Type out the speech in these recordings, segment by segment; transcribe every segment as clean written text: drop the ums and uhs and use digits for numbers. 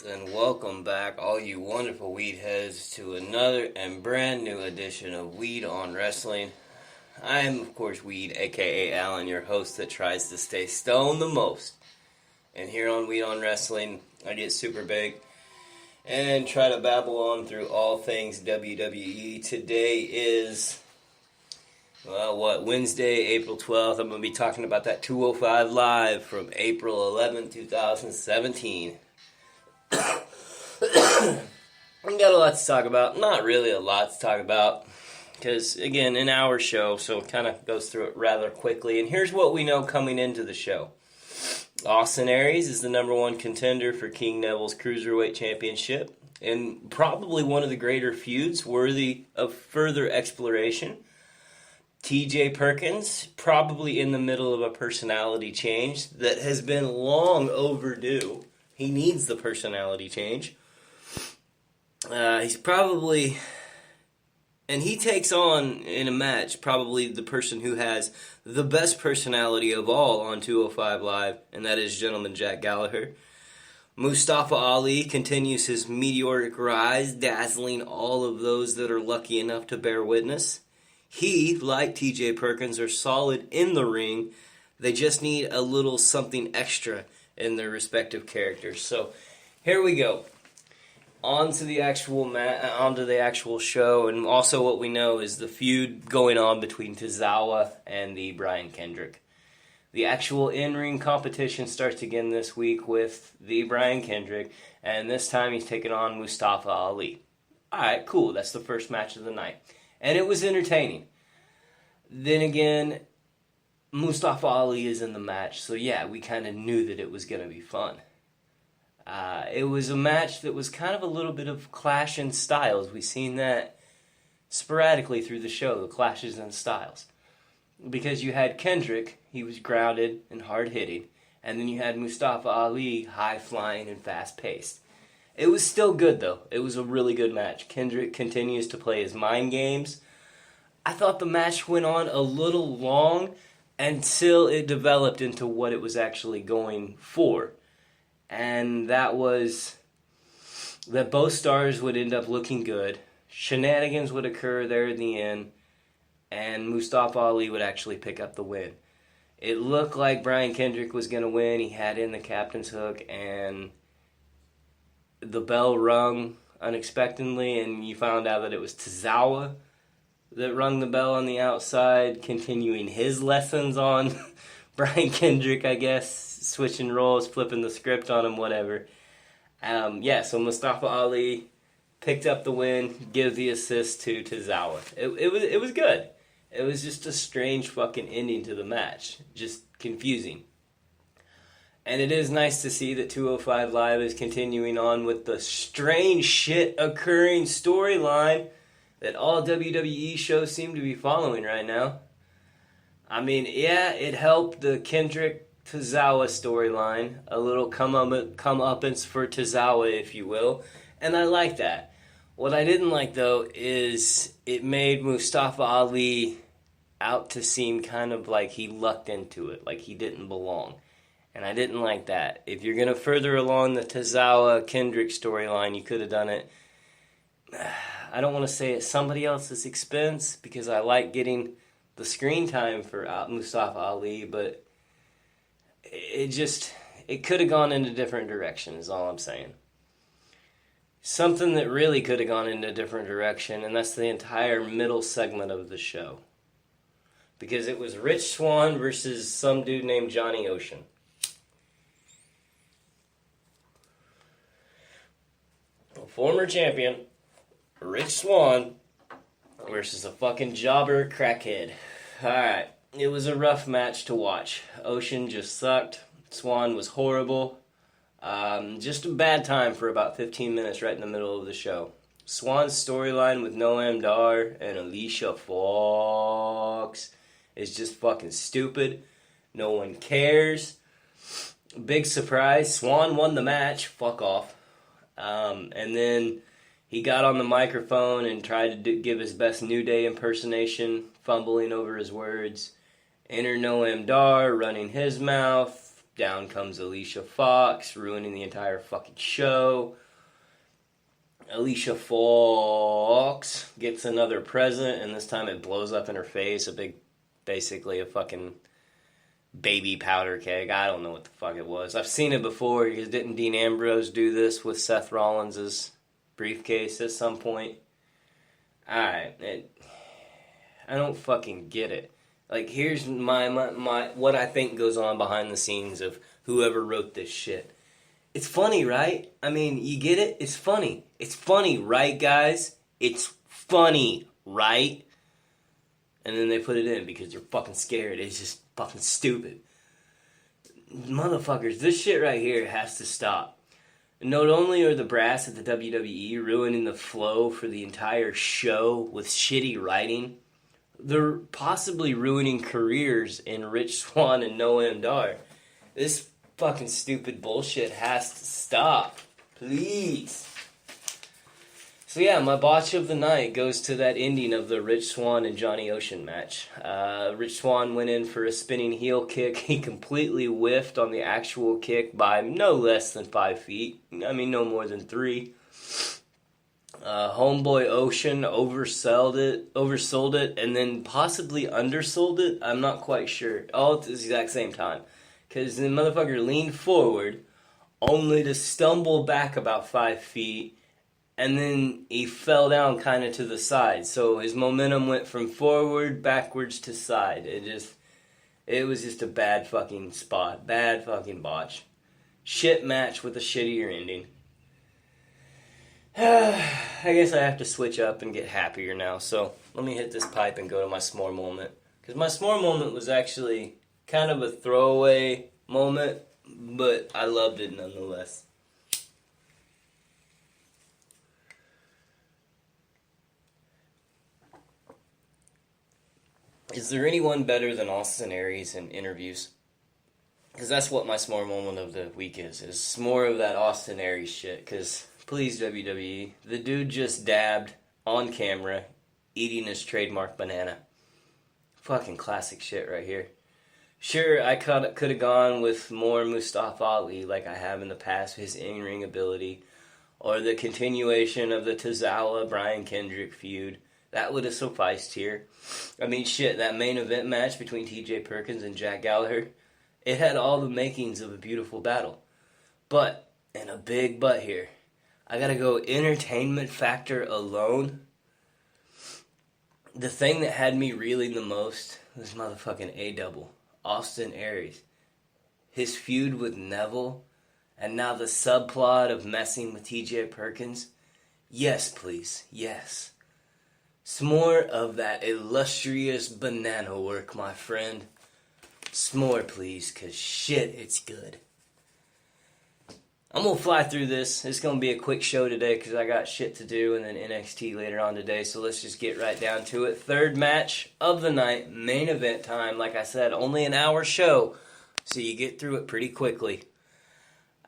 Greetings and welcome back, all you wonderful weed heads, to another and brand new edition of Weed on Wrestling. I am, of course, Weed, aka Alan, your host that tries to stay stoned the most. And here on Weed on Wrestling, I get super big and try to babble on through all things WWE. Today is, Wednesday, April 12th. I'm going to be talking about that 205 Live from April 11th, 2017. I've got a lot to talk about. Not really a lot to talk about, because, again, an hour show, so it kind of goes through it rather quickly. And here's what we know coming into the show. Austin Aries is the number one contender for King Neville's Cruiserweight Championship, and probably one of the greater feuds worthy of further exploration. TJ Perkins, probably in the middle of a personality change that has been long overdue. He needs the personality change. He's probably, and he takes on in a match probably the person who has the best personality of all on 205 Live, and that is Gentleman Jack Gallagher. Mustafa Ali continues his meteoric rise, dazzling all of those that are lucky enough to bear witness. He, like TJ Perkins, are solid in the ring. They just need a little something extra in their respective characters. So, here we go. On to the actual show, and also what we know is the feud going on between Tozawa and the Brian Kendrick. The actual in-ring competition starts again this week with the Brian Kendrick, and this time he's taking on Mustafa Ali. Alright, cool, that's the first match of the night. And it was entertaining. Then again, Mustafa Ali is in the match, so yeah, we kind of knew that it was going to be fun. It was a match that was kind of a little bit of clash in styles. We've seen that sporadically through the show, the clashes in styles. Because you had Kendrick, he was grounded and hard-hitting, and then you had Mustafa Ali, high-flying and fast-paced. It was still good, though. It was a really good match. Kendrick continues to play his mind games. I thought the match went on a little long until it developed into what it was actually going for. And that was that both stars would end up looking good. Shenanigans would occur there in the end, and Mustafa Ali would actually pick up the win. It looked like Brian Kendrick was going to win. He had in the captain's hook, and the bell rung unexpectedly, and you found out that it was Tozawa that rung the bell on the outside, continuing his lessons on Brian Kendrick, I guess, switching roles, flipping the script on him, whatever. So Mustafa Ali picked up the win, give the assist to Tozawa. It was good. It was just a strange fucking ending to the match. Just confusing. And it is nice to see that 205 Live is continuing on with the strange shit occurring storyline that all WWE shows seem to be following right now. I mean, yeah, it helped the Kendrick-Tozawa storyline. A little come-uppance for Tozawa, if you will. And I like that. What I didn't like, though, is it made Mustafa Ali out to seem kind of like he lucked into it, like he didn't belong. And I didn't like that. If you're going to further along the Tozawa-Kendrick storyline, you could have done it. I don't want to say at somebody else's expense, because I like getting the screen time for Mustafa Ali, but it could have gone in a different direction, is all I'm saying. Something that really could have gone in a different direction, and that's the entire middle segment of the show. Because it was Rich Swann versus some dude named Johnny Ocean. A former champion, Rich Swann, versus a fucking jobber crackhead. Alright, it was a rough match to watch. Ocean just sucked. Swann was horrible. Just a bad time for about 15 minutes right in the middle of the show. Swann's storyline with Noam Dar and Alicia Fox is just fucking stupid. No one cares. Big surprise, Swann won the match. Fuck off. And then he got on the microphone and tried to give his best New Day impersonation, fumbling over his words. Enter Noam Dar, running his mouth. down comes Alicia Fox, ruining the entire fucking show. Alicia Fox gets another present, and this time it blows up in her face. Basically a fucking baby powder keg. I don't know what the fuck it was. I've seen it before, because didn't Dean Ambrose do this with Seth Rollins' briefcase at some point? Alright, I don't fucking get it. Like, here's my what I think goes on behind the scenes of whoever wrote this shit. It's funny, right? I mean, you get it? It's funny. It's funny, right, guys? It's funny, right? And then they put it in because they're fucking scared. It's just fucking stupid. Motherfuckers, this shit right here has to stop. Not only are the brass at the WWE ruining the flow for the entire show with shitty writing, they're possibly ruining careers in Rich Swann and Noam Dar. This fucking stupid bullshit has to stop. Please. So yeah, my botch of the night goes to that ending of the Rich Swann and Johnny Ocean match. Rich Swann went in for a spinning heel kick. He completely whiffed on the actual kick by no less than 5 feet. I mean, no more than 3. Homeboy Ocean oversold it, and then possibly undersold it. I'm not quite sure. All at the exact same time. Because the motherfucker leaned forward, only to stumble back about 5 feet, and then he fell down kind of to the side. So his momentum went from forward, backwards to side. It was just a bad fucking spot. Bad fucking botch. Shit match with a shittier ending. I guess I have to switch up and get happier now. So let me hit this pipe and go to my s'more moment. Because my s'more moment was actually kind of a throwaway moment, but I loved it nonetheless. Is there anyone better than Austin Aries in interviews? Because that's what my s'more moment of the week is more of that Austin Aries shit. Because, please, WWE, the dude just dabbed on camera eating his trademark banana. Fucking classic shit right here. Sure, I could have gone with more Mustafa Ali like I have in the past, his in-ring ability, or the continuation of the Tozawa-Brian Kendrick feud. That would have sufficed here. I mean, shit, that main event match between TJ Perkins and Jack Gallagher, it had all the makings of a beautiful battle. But, and a big but here, I gotta go entertainment factor alone. The thing that had me reeling the most was motherfucking A-Double, Austin Aries. His feud with Neville, and now the subplot of messing with TJ Perkins. Yes, please, yes. S'more of that illustrious banana work, my friend. S'more, please, cause shit, it's good. I'm gonna fly through this. It's gonna be a quick show today because I got shit to do and then NXT later on today, so let's just get right down to it. Third match of the night, main event time. Like I said, only an hour show, so you get through it pretty quickly.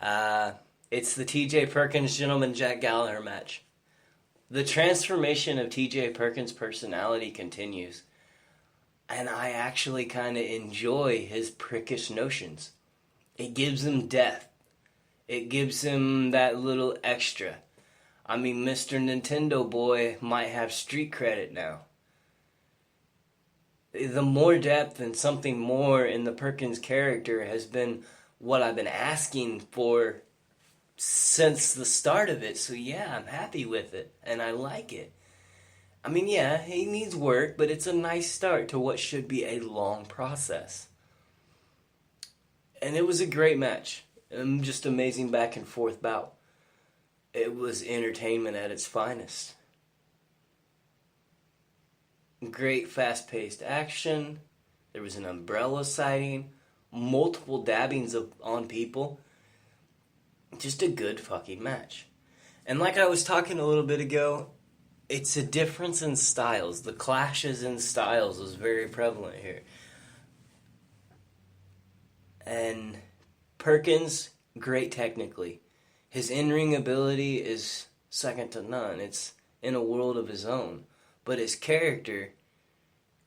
It's the TJ Perkins Gentleman Jack Gallagher match. The transformation of TJ Perkins' personality continues, and I actually kind of enjoy his prickish notions. It gives him depth. It gives him that little extra. I mean, Mr. Nintendo Boy might have street credit now. The more depth and something more in the Perkins character has been what I've been asking for since the start of it. So yeah, I'm happy with it, and I like it. I mean, yeah, he needs work, but it's a nice start to what should be a long process. And it was a great match. Just amazing back and forth bout. It was entertainment at its finest. Great fast-paced action. There was an umbrella sighting. Multiple dabbings on people. Just a good fucking match. And like I was talking a little bit ago, it's a difference in styles. The clashes in styles was very prevalent here. And Perkins, great technically. His in-ring ability is second to none. It's in a world of his own. But his character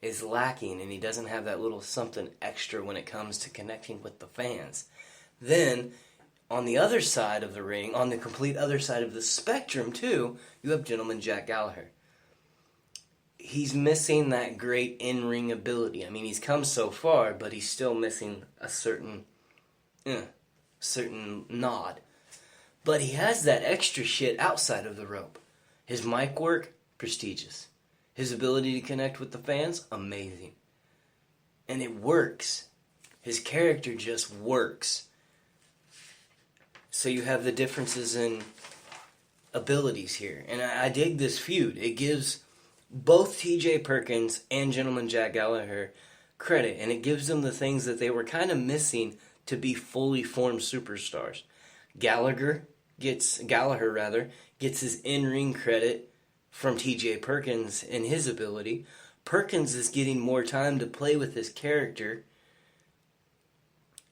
is lacking, and he doesn't have that little something extra when it comes to connecting with the fans. Then, on the other side of the ring, on the complete other side of the spectrum too, you have Gentleman Jack Gallagher. He's missing that great in-ring ability. I mean, he's come so far, but he's still missing a certain nod. But he has that extra shit outside of the rope. His mic work, prestigious. His ability to connect with the fans, amazing. And it works. His character just works. So you have the differences in abilities here. And I dig this feud. It gives both TJ Perkins and Gentleman Jack Gallagher credit. And it gives them the things that they were kind of missing to be fully formed superstars. Gallagher gets his in-ring credit from TJ Perkins and his ability. Perkins is getting more time to play with his character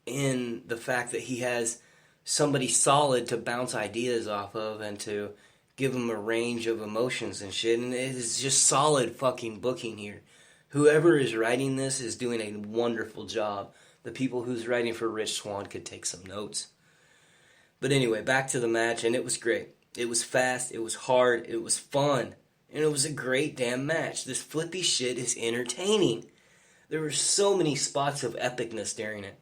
in the fact that he has somebody solid to bounce ideas off of and to give him a range of emotions and shit. And it is just solid fucking booking here. Whoever is writing this is doing a wonderful job. The people who's writing for Rich Swann could take some notes. But anyway, back to the match, and it was great. It was fast, it was hard, it was fun, and it was a great damn match. This flippy shit is entertaining. There were so many spots of epicness during it.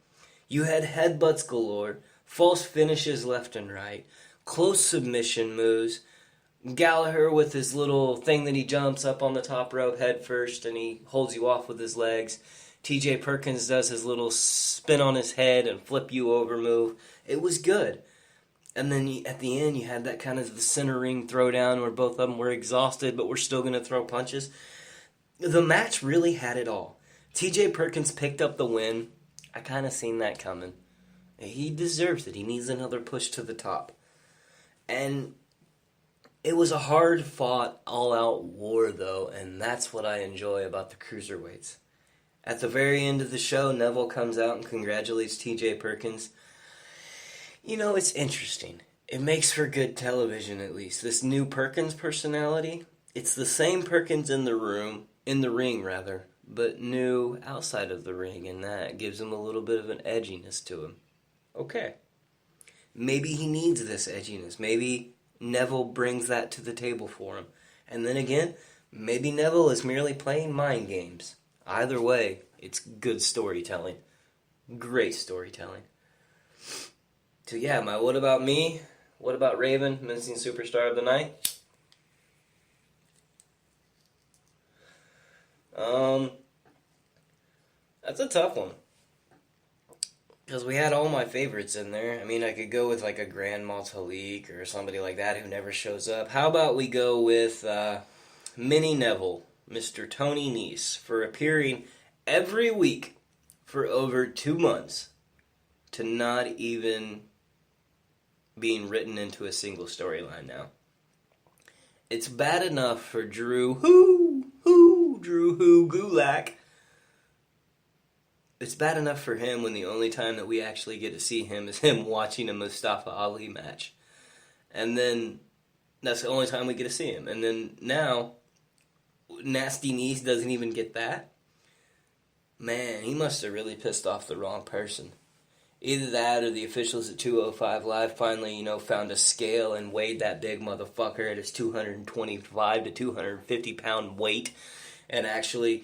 You had headbutts galore, false finishes left and right, close submission moves, Gallagher with his little thing that he jumps up on the top rope head first and he holds you off with his legs. TJ Perkins does his little spin on his head and flip you over move. It was good. And then at the end, you had that kind of the center ring throwdown where both of them were exhausted, but we're still going to throw punches. The match really had it all. TJ Perkins picked up the win. I kind of seen that coming. He deserves it. He needs another push to the top. And it was a hard-fought, all-out war, though, and that's what I enjoy about the Cruiserweights. At the very end of the show, Neville comes out and congratulates TJ Perkins. You know, it's interesting. It makes for good television, at least. This new Perkins personality, it's the same Perkins in the ring, but new outside of the ring, and that gives him a little bit of an edginess to him. Okay. Maybe he needs this edginess. Maybe Neville brings that to the table for him. And then again, maybe Neville is merely playing mind games. Either way, it's good storytelling. Great storytelling. So yeah, my what about me? What about Raven, missing superstar of the night? That's a tough one. Because we had all my favorites in there. I mean, I could go with like a Grand Metalik or somebody like that who never shows up. How about we go with Mini Neville, Mr. Tony Nese, for appearing every week for over 2 months to not even being written into a single storyline now. It's bad enough for Drew Gulak. It's bad enough for him when the only time that we actually get to see him is him watching a Mustafa Ali match. And then that's the only time we get to see him. And then now, Nasty Nese doesn't even get that. Man, he must have really pissed off the wrong person. Either that or the officials at 205 Live finally, found a scale and weighed that big motherfucker at his 225 to 250 pound weight and actually,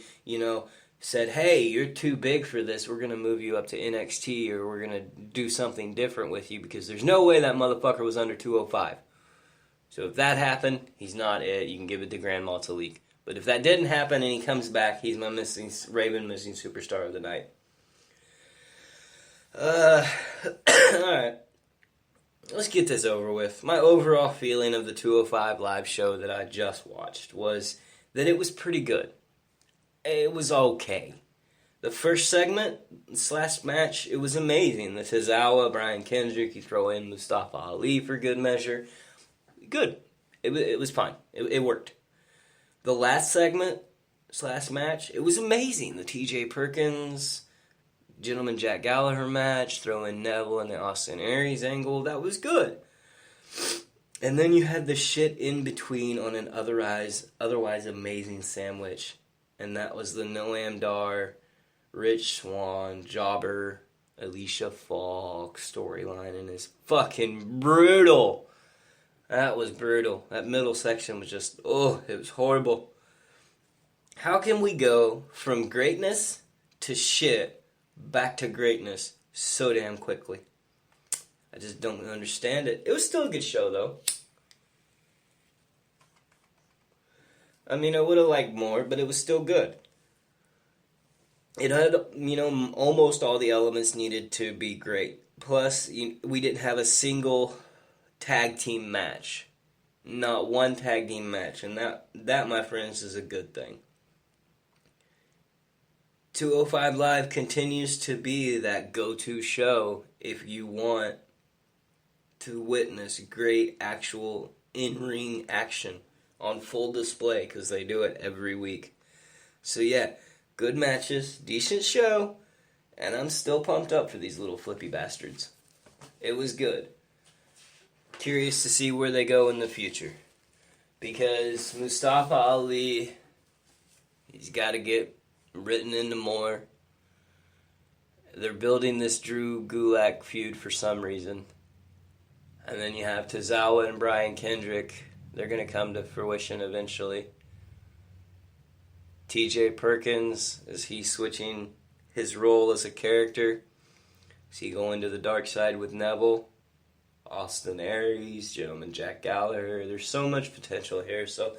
said, hey, you're too big for this. We're going to move you up to NXT or we're going to do something different with you because there's no way that motherfucker was under 205. So if that happened, he's not it. You can give it to Grand Metalik. But if that didn't happen and he comes back, he's my Raven missing superstar of the night. Alright. Let's get this over with. My overall feeling of the 205 Live show that I just watched was that it was pretty good. It was okay. The first segment / match, it was amazing. The Tozawa, Brian Kendrick, you throw in Mustafa Ali for good measure. Good. It was fine. It worked. The last segment / match, it was amazing. The TJ Perkins, Gentleman Jack Gallagher match, throw in Neville and the Austin Aries angle, that was good. And then you had the shit in between on an otherwise amazing sandwich. And that was the Noam Dar, Rich Swann, Jobber Alicia Falk storyline and is fucking brutal. That was brutal. That middle section was just, it was horrible. How can we go from greatness to shit back to greatness so damn quickly? I just don't understand it. It was still a good show, though. I mean, I would have liked more, but it was still good. It had, almost all the elements needed to be great. Plus, we didn't have a single tag team match. Not one tag team match. And that, my friends, is a good thing. 205 Live continues to be that go-to show if you want to witness great actual in-ring action on full display, because they do it every week. So yeah, good matches, decent show, and I'm still pumped up for these little flippy bastards. It was good. Curious to see where they go in the future, because Mustafa Ali, he's got to get written into more. They're building this Drew Gulak feud for some reason. And then you have Tozawa and Brian Kendrick. They're going to come to fruition eventually. TJ Perkins, is he switching his role as a character? Is he going to the dark side with Neville? Austin Aries, Gentleman Jack Gallagher. There's so much potential here. So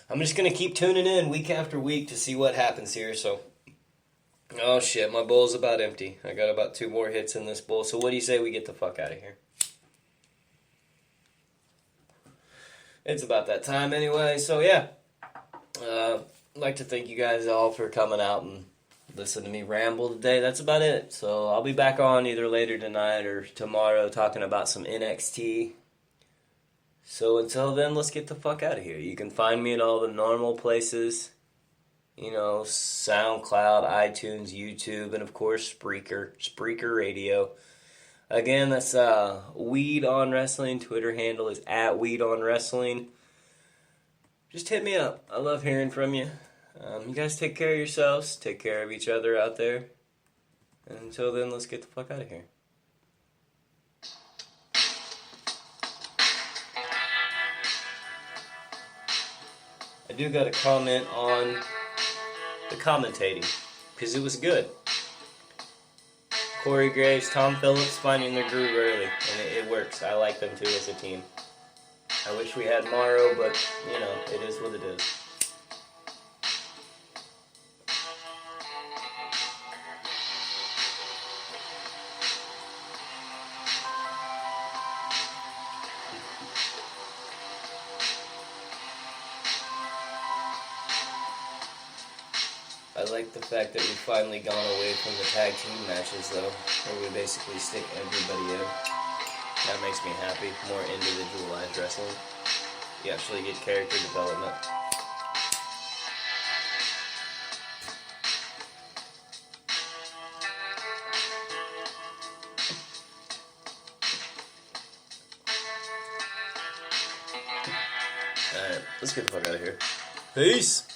I'm just going to keep tuning in week after week to see what happens here. So, oh shit, my bowl's about empty. I got about 2 more hits in this bowl. So what do you say we get the fuck out of here? It's about that time anyway, so yeah. I'd like to thank you guys all for coming out and listening to me ramble today. That's about it. So I'll be back on either later tonight or tomorrow talking about some NXT. So until then, let's get the fuck out of here. You can find me at all the normal places. SoundCloud, iTunes, YouTube, and of course Spreaker Radio. Again, that's Weed on Wrestling. Twitter handle is @WeedOnWrestling. Just hit me up. I love hearing from you. You guys take care of yourselves. Take care of each other out there. And until then, let's get the fuck out of here. I do got a comment on the commentating, because it was good. Corey Graves, Tom Phillips finding their groove early, and it works. I like them too as a team. I wish we had Morrow, but, it is what it is. I like the fact that we've finally gone away from the tag team matches, though, where we basically stick everybody in. That makes me happy. More individualized wrestling. You actually get character development. Alright, let's get the fuck out of here. Peace!